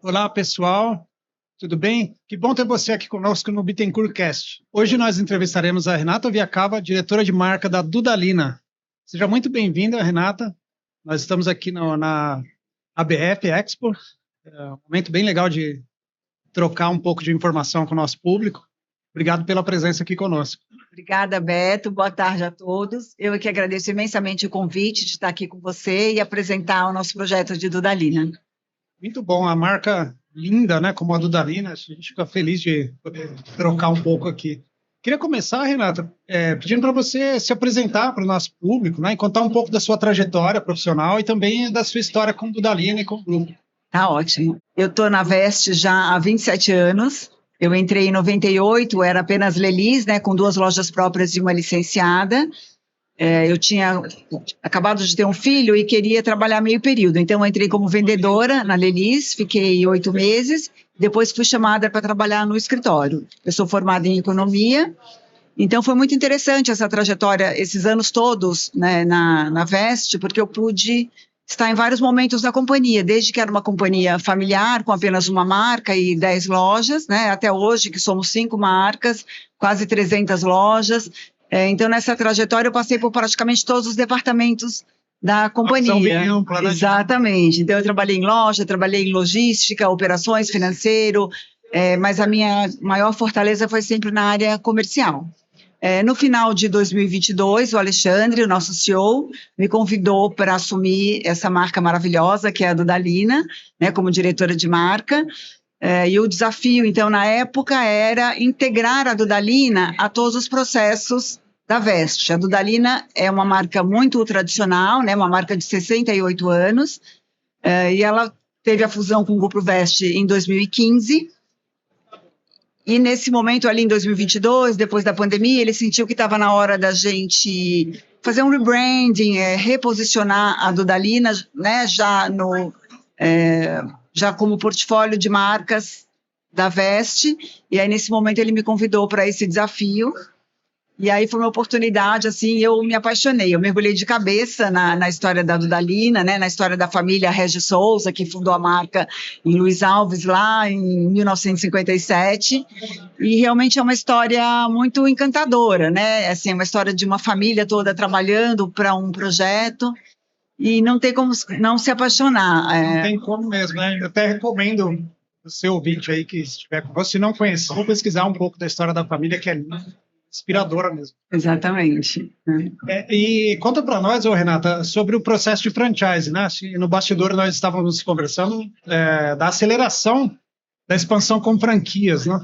Olá, pessoal. Tudo bem? Que bom ter você aqui conosco no Bittencourt Cast. Hoje nós entrevistaremos a Renata Viacava, diretora de marca da Dudalina. Seja muito bem-vinda, Renata. Nós estamos aqui na ABF Expo. É um momento bem legal de trocar um pouco de informação com o nosso público. Obrigado pela presença aqui conosco. Obrigada, Beto. Boa tarde a todos. Eu que agradeço imensamente o convite de estar aqui com você e apresentar o nosso projeto de Dudalina. Muito bom, a marca linda, né, como a Dudalina, a gente fica feliz de poder trocar um pouco aqui. Queria começar, Renata, pedindo para você se apresentar para o nosso público, né, e contar um pouco da sua trajetória profissional e também da sua história com Dudalina e com o grupo. Tá ótimo. Eu estou na Veste já há 27 anos. Eu entrei em 98, era apenas Lelis, né, com 2 lojas próprias e uma licenciada. Eu tinha acabado de ter um filho e queria trabalhar meio período, então eu entrei como vendedora na Lelis, fiquei 8 meses, depois fui chamada para trabalhar no escritório. Eu sou formada em economia, então foi muito interessante essa trajetória, esses anos todos, né, na Veste, porque eu pude estar em vários momentos da companhia, desde que era uma companhia familiar, com apenas uma marca e 10 lojas, né, até hoje, que somos 5 marcas, quase 300 lojas. Então, nessa trajetória, eu passei por praticamente todos os departamentos da companhia. Bem ampla, né? Exatamente. Então, eu trabalhei em loja, trabalhei em logística, operações, financeiro, mas a minha maior fortaleza foi sempre na área comercial. No final de 2022, o Alexandre, o nosso CEO, me convidou para assumir essa marca maravilhosa, que é a Dudalina, né, como diretora de marca. E o desafio, então, na época, era integrar a Dudalina a todos os processos da Veste. A Dudalina é uma marca muito tradicional, né, uma marca de 68 anos, e ela teve a fusão com o Grupo Veste em 2015. E nesse momento ali em 2022, depois da pandemia, ele sentiu que estava na hora da gente fazer um rebranding, reposicionar a Dudalina, né, já como portfólio de marcas da Veste, e aí nesse momento ele me convidou para esse desafio, e aí foi uma oportunidade, assim, eu me apaixonei, eu mergulhei de cabeça na história da Dudalina, né, na história da família Regis Souza, que fundou a marca em Luiz Alves, lá em 1957, e realmente é uma história muito encantadora, né, assim, uma história de uma família toda trabalhando para um projeto, e não tem como não se apaixonar. Não tem como mesmo, né? Eu até recomendo o seu ouvinte aí que estiver com você, se não conhecer, vou pesquisar um pouco da história da família, que é inspiradora mesmo. Exatamente. E conta para nós, Renata, sobre o processo de franchise, né? No bastidor nós estávamos conversando da aceleração da expansão com franquias, né?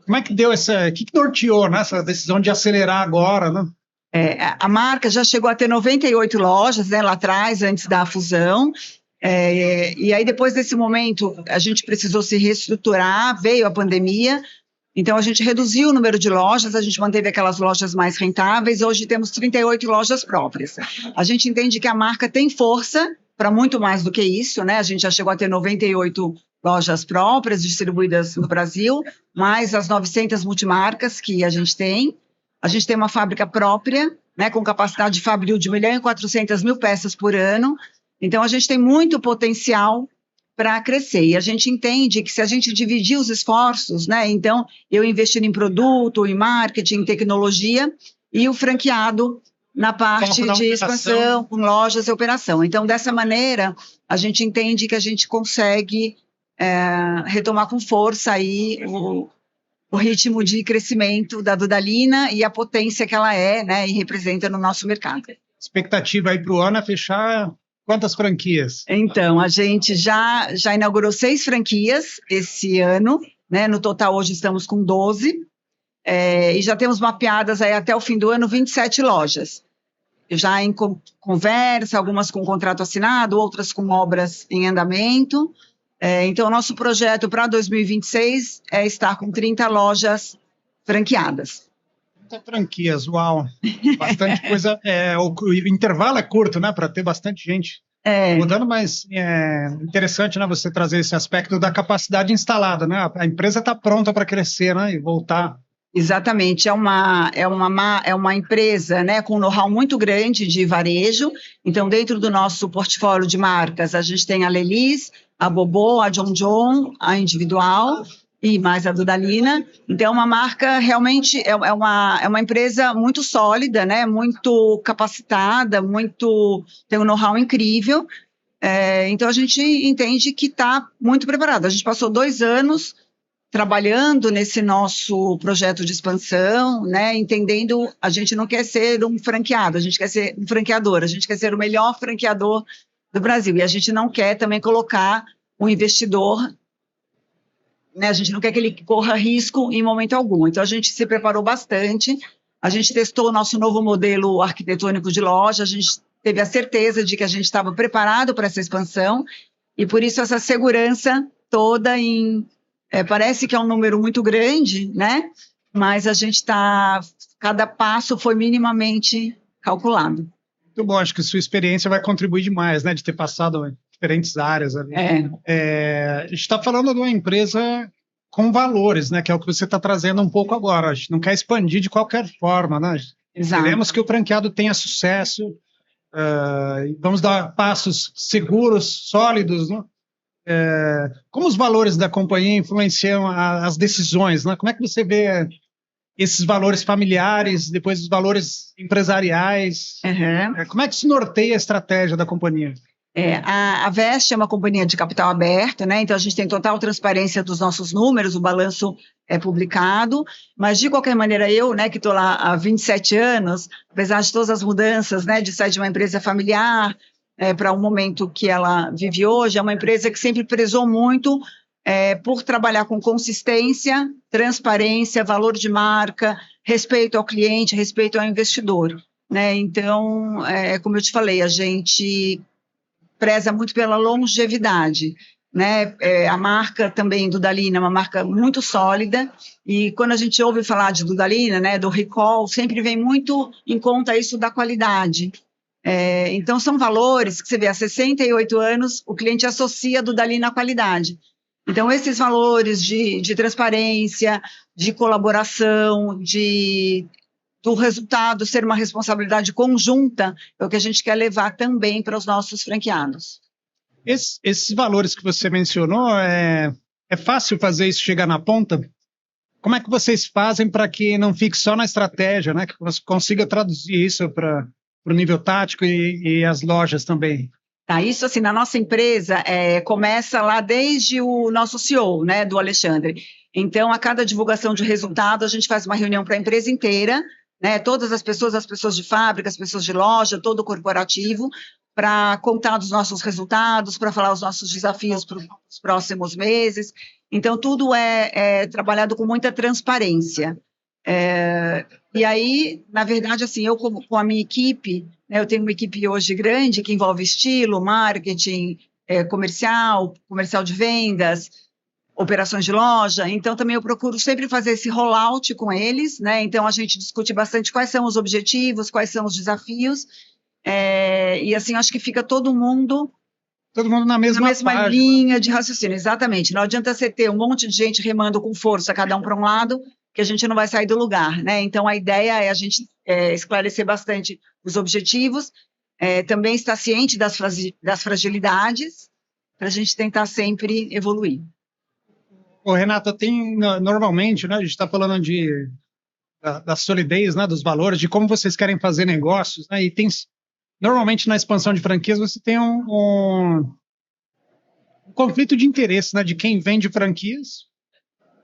Como é que deu o que norteou, né, essa decisão de acelerar agora, né? A marca já chegou a ter 98 lojas, né, lá atrás, antes da fusão, e aí depois desse momento a gente precisou se reestruturar, veio a pandemia, então a gente reduziu o número de lojas, a gente manteve aquelas lojas mais rentáveis, hoje temos 38 lojas próprias. A gente entende que a marca tem força para muito mais do que isso, né, a gente já chegou a ter 98 lojas próprias distribuídas no Brasil, mais as 900 multimarcas que a gente tem. A gente tem uma fábrica própria, né, com capacidade de fabril de 1.400.000 peças por ano. Então, a gente tem muito potencial para crescer. E a gente entende que se a gente dividir os esforços, né, então, eu investir em produto, em marketing, em tecnologia, e o franqueado na parte de expansão, com lojas e operação. Então, dessa maneira, a gente entende que a gente consegue retomar com força aí o ritmo de crescimento da Dudalina e a potência que ela é, né, e representa no nosso mercado. Expectativa aí para o ano é fechar quantas franquias? Então, a gente já inaugurou 6 franquias esse ano, né, no total hoje estamos com 12, e já temos mapeadas aí até o fim do ano 27 lojas. Já em conversa, algumas com contrato assinado, outras com obras em andamento. Então, o nosso projeto para 2026 é estar com 30 lojas franqueadas. 30 franquias, uau! Bastante coisa. O intervalo é curto, né? Para ter bastante gente mudando, mas é interessante, né? Você trazer esse aspecto da capacidade instalada, né? A empresa está pronta para crescer, né? E voltar. Exatamente, é uma empresa, né, com um know-how muito grande de varejo. Então, dentro do nosso portfólio de marcas, a gente tem a Lelis, a Bobô, a John John, a Individual e mais a Dudalina. Então, é uma marca realmente, é uma empresa muito sólida, né, muito capacitada, tem um know-how incrível. Então, a gente entende que está muito preparado. A gente passou 2 anos trabalhando nesse nosso projeto de expansão, né, entendendo, a gente não quer ser um franqueado, a gente quer ser um franqueador, a gente quer ser o melhor franqueador do Brasil, e a gente não quer também colocar um investidor, né, a gente não quer que ele corra risco em momento algum. Então, a gente se preparou bastante, a gente testou o nosso novo modelo arquitetônico de loja, a gente teve a certeza de que a gente estava preparado para essa expansão, e por isso essa segurança toda parece que é um número muito grande, né? Mas cada passo foi minimamente calculado. Muito bom, acho que sua experiência vai contribuir demais, né? De ter passado em diferentes áreas ali. A gente está falando de uma empresa com valores, né? Que é o que você está trazendo um pouco agora. A gente não quer expandir de qualquer forma, né? Exato. Queremos que o franqueado tenha sucesso, vamos dar passos seguros, sólidos, né? Como os valores da companhia influenciam as decisões, né? Como é que você vê esses valores familiares, depois os valores empresariais? Como é que se norteia a estratégia da companhia? A Veste é uma companhia de capital aberto, né? Então a gente tem total transparência dos nossos números, o balanço é publicado, mas de qualquer maneira eu, né, que estou lá há 27 anos, apesar de todas as mudanças, né, de sair de uma empresa familiar para um momento que ela vive hoje, é uma empresa que sempre prezou muito por trabalhar com consistência, transparência, valor de marca, respeito ao cliente, respeito ao investidor, né? Então, como eu te falei, a gente preza muito pela longevidade, né? A marca também Dudalina é uma marca muito sólida, e quando a gente ouve falar de Dudalina, né, do recall, sempre vem muito em conta isso da qualidade. Então, são valores que você vê, há 68 anos, o cliente associa a Dudalina à qualidade. Então, esses valores de transparência, de colaboração, do resultado ser uma responsabilidade conjunta, é o que a gente quer levar também para os nossos franqueados. Esses valores que você mencionou, é fácil fazer isso chegar na ponta? Como é que vocês fazem para que não fique só na estratégia, né? Que você consiga traduzir isso para o nível tático e as lojas também? Tá, isso assim, na nossa empresa, começa lá desde o nosso CEO, né, do Alexandre. Então, a cada divulgação de resultado, a gente faz uma reunião para a empresa inteira, né, todas as pessoas de fábrica, as pessoas de loja, todo o corporativo, para contar dos nossos resultados, para falar os nossos desafios para os próximos meses. Então, tudo é trabalhado com muita transparência. E aí, na verdade, assim, eu com a minha equipe, né, eu tenho uma equipe hoje grande que envolve estilo, marketing, comercial de vendas, operações de loja. Então, também eu procuro sempre fazer esse rollout com eles, né? Então, a gente discute bastante quais são os objetivos, quais são os desafios, e assim, acho que fica todo mundo na mesma linha de raciocínio, exatamente. Não adianta você ter um monte de gente remando com força, cada um para um lado, que a gente não vai sair do lugar, né? Então, a ideia é a gente esclarecer bastante os objetivos, também estar ciente das fragilidades, para a gente tentar sempre evoluir. Renata, normalmente, né, a gente está falando da solidez, né, dos valores, de como vocês querem fazer negócios, né, e normalmente na expansão de franquias você tem um conflito de interesse, né, de quem vende franquias,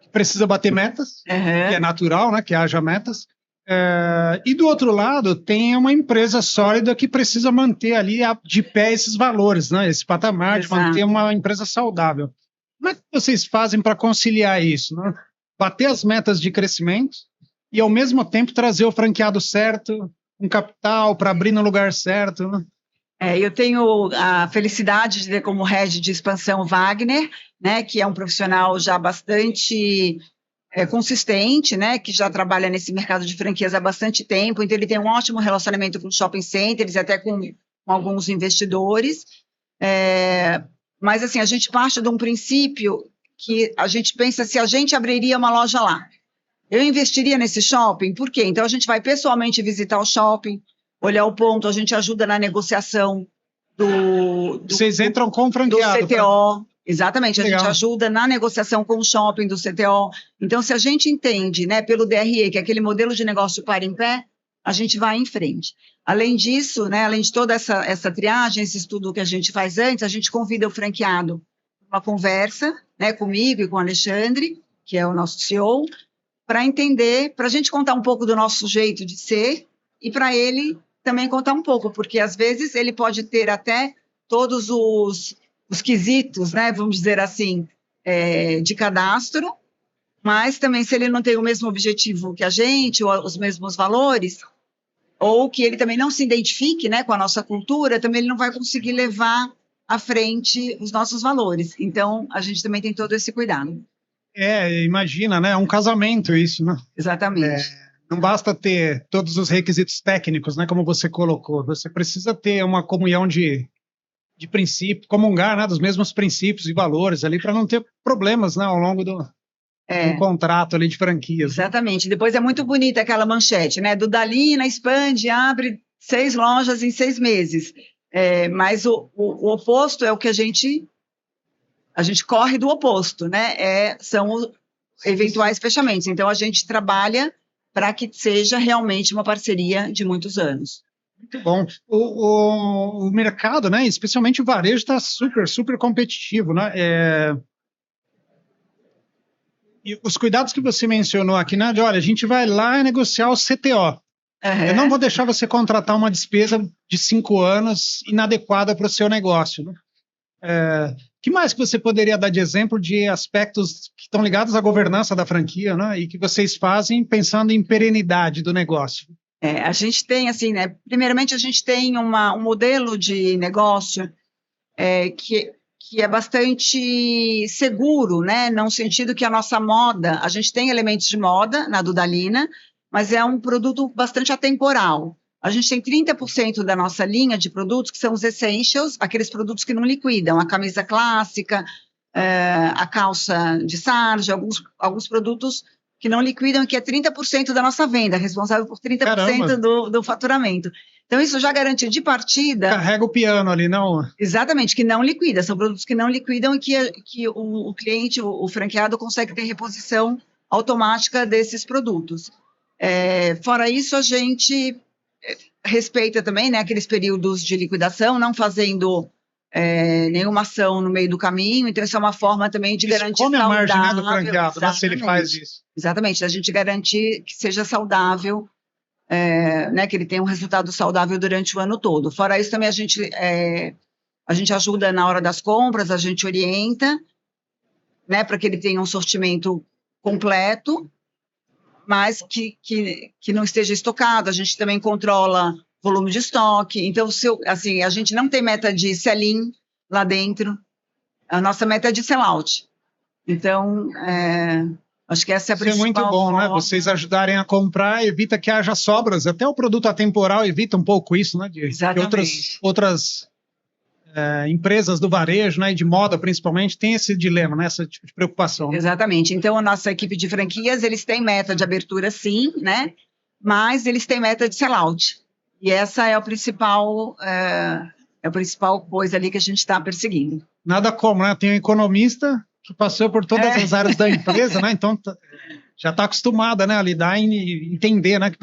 que precisa bater metas, que é natural, né, que haja metas, e do outro lado tem uma empresa sólida que precisa manter ali de pé esses valores, né, esse patamar. Exato. De manter uma empresa saudável. Como é que vocês fazem para conciliar isso, né? Bater as metas de crescimento e, ao mesmo tempo, trazer o franqueado certo, um capital para abrir no lugar certo, né? Eu tenho a felicidade de ter como head de expansão o Wagner, né, que é um profissional já bastante consistente, né, que já trabalha nesse mercado de franquias há bastante tempo, então ele tem um ótimo relacionamento com shopping centers e até com alguns investidores. Mas, assim, a gente parte de um princípio que a gente pensa se a gente abriria uma loja lá. Eu investiria nesse shopping? Por quê? Então, a gente vai pessoalmente visitar o shopping, olhar o ponto, a gente ajuda na negociação Vocês entram com o do franqueado. CTO. Exatamente, a gente Legal. ajuda na negociação com o shopping do CTO. Então, se a gente entende, né, pelo DRE, que aquele modelo de negócio para em pé, a gente vai em frente. Além disso, né, além de toda essa triagem, esse estudo que a gente faz antes, a gente convida o franqueado para uma conversa, né, comigo e com o Alexandre, que é o nosso CEO, para entender, para a gente contar um pouco do nosso jeito de ser e para ele também contar um pouco, porque às vezes ele pode ter até todos os quesitos, né, vamos dizer assim, de cadastro, mas também se ele não tem o mesmo objetivo que a gente, ou os mesmos valores, ou que ele também não se identifique, né, com a nossa cultura, também ele não vai conseguir levar à frente os nossos valores. Então, a gente também tem todo esse cuidado. Imagina, né? É um casamento isso, né? Exatamente. Não basta ter todos os requisitos técnicos, né? Como você colocou. Você precisa ter uma comunhão de princípio, comungar, né, dos mesmos princípios e valores ali para não ter problemas, né, ao longo do contrato ali de franquias. Exatamente. Depois é muito bonita aquela manchete, né? Dudalina expande, abre 6 lojas em 6 meses. Mas o oposto é o que a gente corre do oposto, né? São eventuais fechamentos. Então, a gente trabalha para que seja realmente uma parceria de muitos anos. Muito bom. O mercado, né, especialmente o varejo, está super, super competitivo, né? E os cuidados que você mencionou aqui, né, olha, a gente vai lá negociar o CTO. Uhum. Eu não vou deixar você contratar uma despesa de 5 anos inadequada para o seu negócio, né? Que mais que você poderia dar de exemplo de aspectos que estão ligados à governança da franquia, né, e que vocês fazem pensando em perenidade do negócio? A gente tem, assim, né? Primeiramente, a gente tem um modelo de negócio que é bastante seguro, né? No sentido que a nossa moda, a gente tem elementos de moda na Dudalina, mas é um produto bastante atemporal. A gente tem 30% da nossa linha de produtos que são os essentials, aqueles produtos que não liquidam, a camisa clássica, a calça de sarja, alguns produtos que não liquidam, que é 30% da nossa venda, responsável por 30% do faturamento. Então, isso já garante de partida... Carrega o piano ali, não? Exatamente, que não liquida. São produtos que não liquidam e que o cliente, o franqueado, consegue ter reposição automática desses produtos. Fora isso, a gente respeita também, né, aqueles períodos de liquidação, não fazendo nenhuma ação no meio do caminho. Então, isso é uma forma também de garantir come a margem, né, do franqueado, né, se ele faz isso. Exatamente, a gente garantir que seja saudável, né, que ele tenha um resultado saudável durante o ano todo. Fora isso, também a gente ajuda na hora das compras, a gente orienta, né, para que ele tenha um sortimento completo, mas que não esteja estocado. A gente também controla volume de estoque. Então, assim, a gente não tem meta de sell-in lá dentro, a nossa meta é de sell-out. Então, acho que essa é a principal. Isso é muito bom, né? Vocês ajudarem a comprar, evita que haja sobras. Até o produto atemporal evita um pouco isso, né? De outras empresas do varejo, né, e de moda principalmente, tem esse dilema, né, esse tipo de preocupação. Exatamente. Então, a nossa equipe de franquias, eles têm meta de abertura, sim, né? Mas eles têm meta de sell-out. E essa é a principal coisa ali que a gente está perseguindo. Nada como, né? Tem um economista que passou por todas as áreas da empresa, né? Então, já está acostumada, né, a lidar e entender, né, que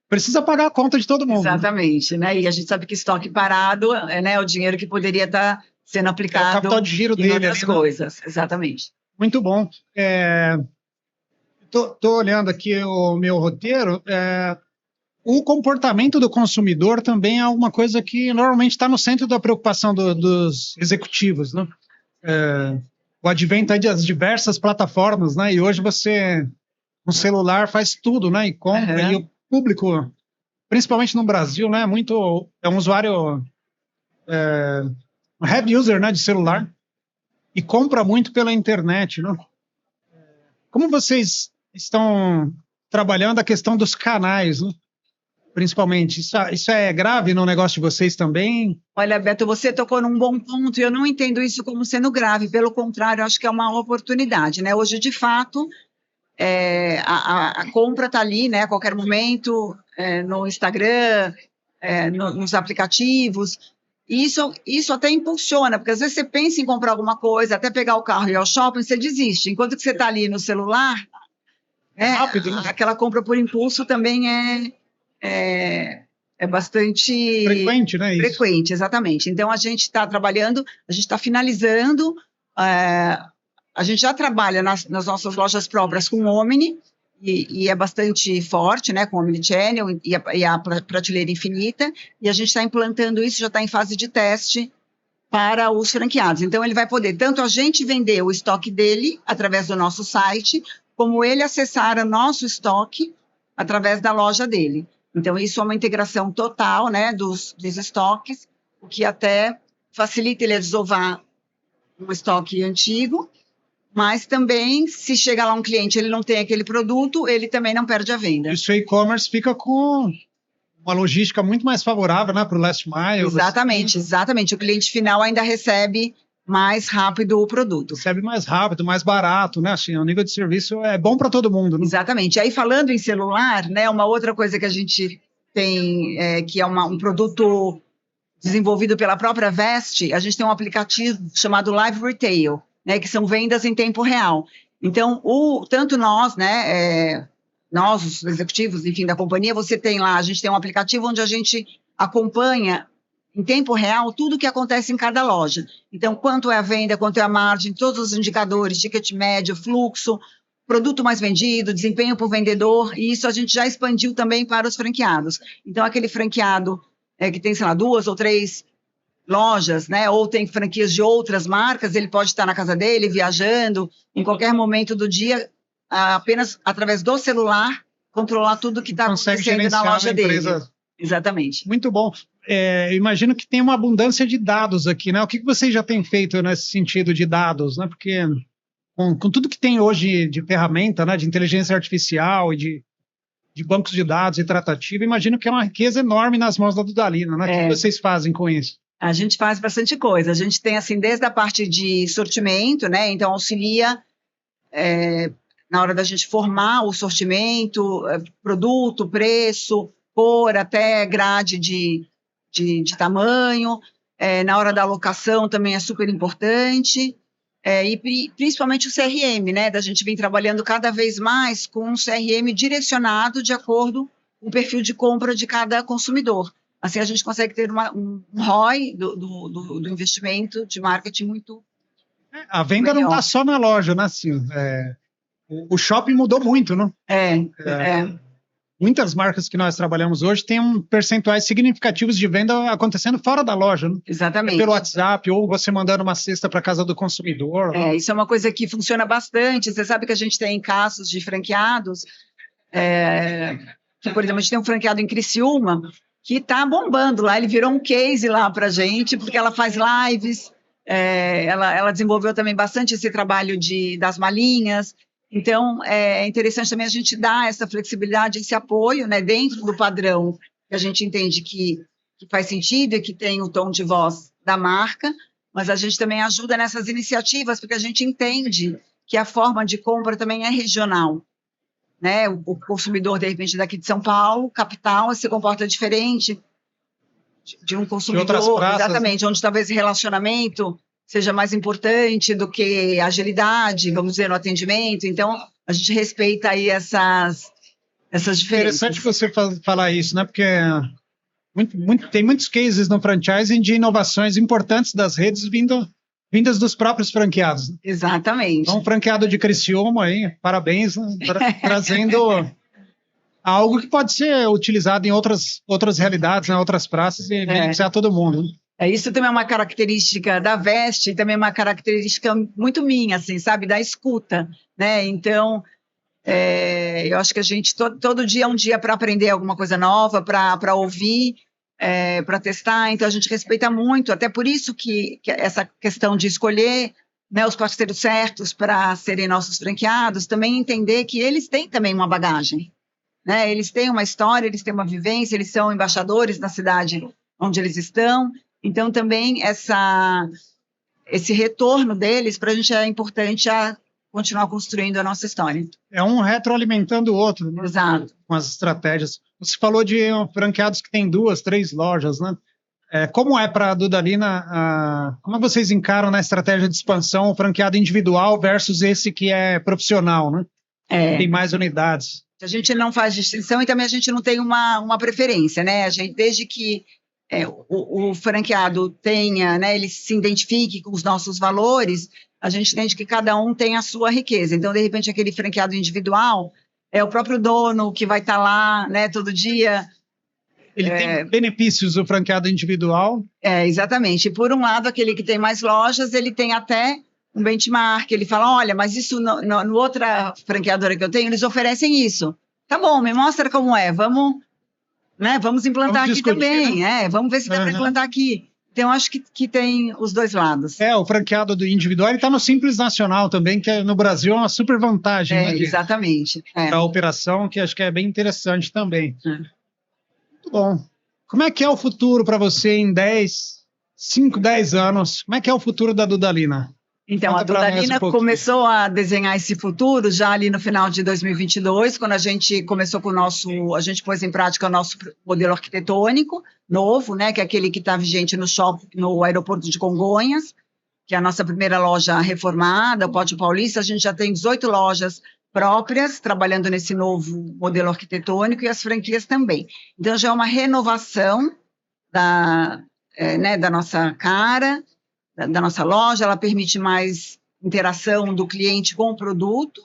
precisa pagar a conta de todo mundo. Exatamente, né? E a gente sabe que estoque parado é o dinheiro que poderia estar sendo aplicado o capital de giro dele, outras coisas. Né? Exatamente. Muito bom. Tô olhando aqui o meu roteiro. O comportamento do consumidor também é alguma coisa que normalmente está no centro da preocupação dos executivos, né? O advento das diversas plataformas, né? E hoje você, no celular, faz tudo, né? E compra, e o público, principalmente no Brasil, né, é um usuário heavy user, né, de celular, e compra muito pela internet, né? Como vocês estão trabalhando a questão dos canais, né? Principalmente, isso é grave no negócio de vocês também? Olha, Beto, você tocou num bom ponto e eu não entendo isso como sendo grave, pelo contrário, acho que é uma oportunidade, né? Hoje, de fato, a compra está ali, né, a qualquer momento, no Instagram, nos aplicativos. Isso até impulsiona, porque às vezes você pensa em comprar alguma coisa, até pegar o carro e ir ao shopping, você desiste. Enquanto que você está ali no celular, Rápido, né? aquela compra por impulso também é bastante Frequente, né? Isso. frequente, exatamente. Então, a gente está trabalhando, a gente está finalizando, a gente já trabalha nas nossas lojas próprias com Omni, e é bastante forte, né, com o Omnichannel e a prateleira infinita, e a gente está implantando isso, já está em fase de teste para os franqueados. Então, ele vai poder tanto a gente vender o estoque dele através do nosso site, como ele acessar o nosso estoque através da loja dele. Então, isso é uma integração total, né, dos estoques, o que até facilita ele a desovar um estoque antigo, mas também, se chega lá um cliente e ele não tem aquele produto, ele também não perde a venda. Isso o e-commerce fica com uma logística muito mais favorável, né, para o last mile. Exatamente, exatamente. O cliente final ainda recebe mais rápido o produto. Recebe mais rápido, mais barato, né? Assim, o nível de serviço é bom para todo mundo, né? Exatamente. Aí, falando em celular, né, uma outra coisa que a gente tem, que é um produto desenvolvido pela própria Veste, a gente tem um aplicativo chamado Live Retail, né, que são vendas em tempo real. Então, tanto nós, né, nós, os executivos, enfim, da companhia, você tem lá, a gente tem um aplicativo onde a gente acompanha em tempo real tudo o que acontece em cada loja. Então, quanto é a venda, quanto é a margem, todos os indicadores, ticket médio, fluxo, produto mais vendido, desempenho por vendedor, e isso a gente já expandiu também para os franqueados. Então, aquele franqueado que tem, sei lá, 2 ou 3 lojas, né, ou tem franquias de outras marcas, ele pode estar na casa dele, viajando, em qualquer momento do dia, apenas através do celular, controlar tudo que está acontecendo na loja dele. Exatamente. Muito bom. Imagino que tem uma abundância de dados aqui, né? O que vocês já têm feito nesse sentido de dados, né? Porque com tudo que tem hoje de ferramenta, né, de inteligência artificial e de bancos de dados e tratativa, imagino que é uma riqueza enorme nas mãos da Dudalina, né? O que vocês fazem com isso? A gente faz bastante coisa. A gente tem, assim, desde a parte de sortimento, né? Então, auxilia na hora da gente formar o sortimento, produto, preço, cor, até grade de tamanho. Na hora da alocação também é super importante. E principalmente o CRM, né? Da gente vem trabalhando cada vez mais com um CRM direcionado de acordo com o perfil de compra de cada consumidor. Assim, a gente consegue ter um ROI do investimento de marketing muito A venda melhor. não está só na loja, né? Assim, o shopping mudou muito, né? Muitas marcas que nós trabalhamos hoje têm percentuais significativos de venda acontecendo fora da loja, né? Exatamente. Pelo WhatsApp, ou você mandando uma cesta para casa do consumidor. Isso é uma coisa que funciona bastante. Você sabe que a gente tem casos de franqueados, que, por exemplo, a gente tem um franqueado em Criciúma que está bombando lá, ele virou um case lá para a gente, porque ela faz lives, ela desenvolveu também bastante esse trabalho das malinhas. Então, é interessante também a gente dar essa flexibilidade, esse apoio, né, dentro do padrão que a gente entende que faz sentido e que tem o tom de voz da marca, mas a gente também ajuda nessas iniciativas, porque a gente entende que a forma de compra também é regional. Né? O consumidor, de repente, daqui de São Paulo, capital, se comporta diferente de um consumidor, exatamente, onde talvez o relacionamento seja mais importante do que a agilidade, vamos dizer, no atendimento. Então, a gente respeita aí essas diferenças. Interessante você falar isso, né? Porque tem muitos cases no franchising de inovações importantes das redes vindas dos próprios franqueados. Exatamente. Então, um franqueado de Criciúma aí, parabéns, né, trazendo algo que pode ser utilizado em outras realidades, em outras praças e beneficiar todo mundo. Isso também é uma característica da Veste e também é uma característica muito minha, assim, sabe, da escuta, né? Então, eu acho que a gente, todo dia é um dia para aprender alguma coisa nova, para ouvir, para testar, então a gente respeita muito, até por isso que essa questão de escolher, né, os parceiros certos para serem nossos franqueados, também entender que eles têm também uma bagagem, né? Eles têm uma história, eles têm uma vivência, eles são embaixadores na cidade onde eles estão, então também esse retorno deles para a gente é importante continuar construindo a nossa história. É um retroalimentando o outro, né? Exato. Com as estratégias. Você falou de franqueados que têm 2, 3 lojas, né? Como é para a Dudalina, como vocês encaram na estratégia de expansão o franqueado individual versus esse que é profissional, né? Tem mais unidades. A gente não faz distinção e também a gente não tem uma preferência, né? A gente, desde que o franqueado tenha, né, ele se identifique com os nossos valores, a gente entende que cada um tem a sua riqueza. Então, de repente, aquele franqueado individual é o próprio dono que vai estar lá, né, todo dia. Ele tem benefícios do franqueado individual? Exatamente. E por um lado, aquele que tem mais lojas, ele tem até um benchmark. Ele fala, olha, mas isso no outra franqueadora que eu tenho, eles oferecem isso. Tá bom, me mostra como é. Vamos implantar aqui discutir, também. Né? Vamos ver se dá para implantar aqui. Então, acho que tem os dois lados. O franqueado do individual está no Simples Nacional também, que no Brasil é uma super vantagem. Né, exatamente. Para a operação, que acho que é bem interessante também. Muito bom. Como é que é o futuro para você em 5, 10 anos? Como é que é o futuro da Dudalina? Então, a Dudalina começou a desenhar esse futuro já ali no final de 2022, quando a gente começou com a gente pôs em prática o nosso modelo arquitetônico novo, né, que é aquele que está vigente no aeroporto de Congonhas, que é a nossa primeira loja reformada, o Pátio Paulista. A gente já tem 18 lojas próprias, trabalhando nesse novo modelo arquitetônico, e as franquias também. Então, já é uma renovação da nossa cara, da nossa loja. Ela permite mais interação do cliente com o produto.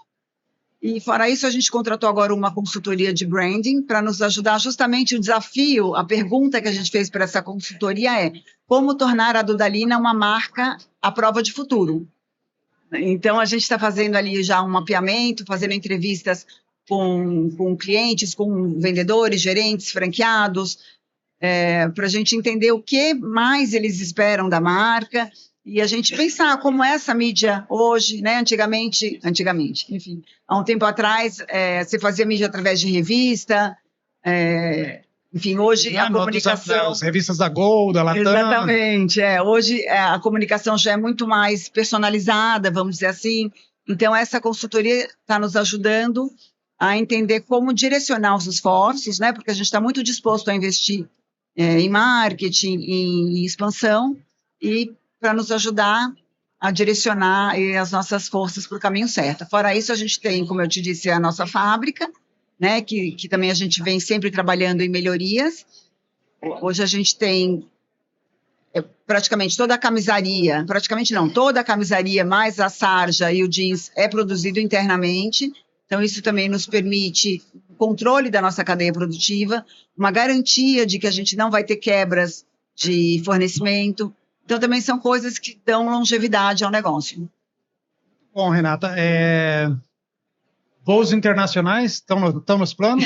E, fora isso, a gente contratou agora uma consultoria de branding para nos ajudar. Justamente o desafio, a pergunta que a gente fez para essa consultoria é: como tornar a Dudalina uma marca à prova de futuro? Então, a gente está fazendo ali já um mapeamento, fazendo entrevistas com clientes, com vendedores, gerentes, franqueados, para a gente entender o que mais eles esperam da marca e a gente pensar como essa mídia hoje, né? Antigamente, enfim, há um tempo atrás, você fazia mídia através de revista, enfim, hoje a comunicação... As revistas da Gol, da Latam. Exatamente, hoje a comunicação já é muito mais personalizada, vamos dizer assim. Então, essa consultoria está nos ajudando a entender como direcionar os esforços, né? Porque a gente está muito disposto a investir em marketing, em expansão, e para nos ajudar a direcionar as nossas forças para o caminho certo. Fora isso, a gente tem, como eu te disse, a nossa fábrica, né, que também a gente vem sempre trabalhando em melhorias. Hoje a gente tem praticamente toda a camisaria, toda a camisaria mais a sarja e o jeans é produzido internamente. Então, isso também nos permite o controle da nossa cadeia produtiva, uma garantia de que a gente não vai ter quebras de fornecimento. Então, também são coisas que dão longevidade ao negócio. Bom, Renata, voos internacionais estão nos planos?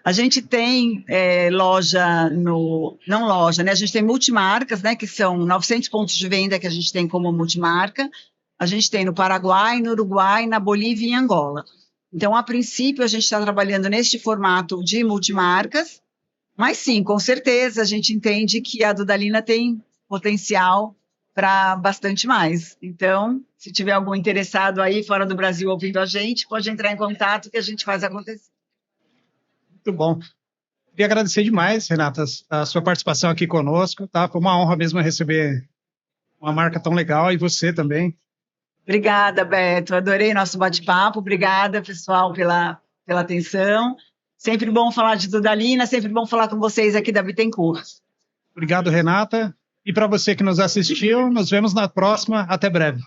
A gente tem loja, não loja, né? A gente tem multimarcas, né? Que são 900 pontos de venda que a gente tem como multimarca. A gente tem no Paraguai, no Uruguai, na Bolívia e em Angola. Então, a princípio, a gente está trabalhando neste formato de multimarcas, mas sim, com certeza, a gente entende que a Dudalina tem potencial para bastante mais. Então, se tiver algum interessado aí fora do Brasil ouvindo a gente, pode entrar em contato que a gente faz acontecer. Muito bom. Queria agradecer demais, Renata, a sua participação aqui conosco. Tá? Foi uma honra mesmo receber uma marca tão legal, e você também. Obrigada, Beto. Adorei nosso bate-papo. Obrigada, pessoal, pela atenção. Sempre bom falar de Dudalina, sempre bom falar com vocês aqui da Bittencourt. Obrigado, Renata. E para você que nos assistiu, nos vemos na próxima. Até breve.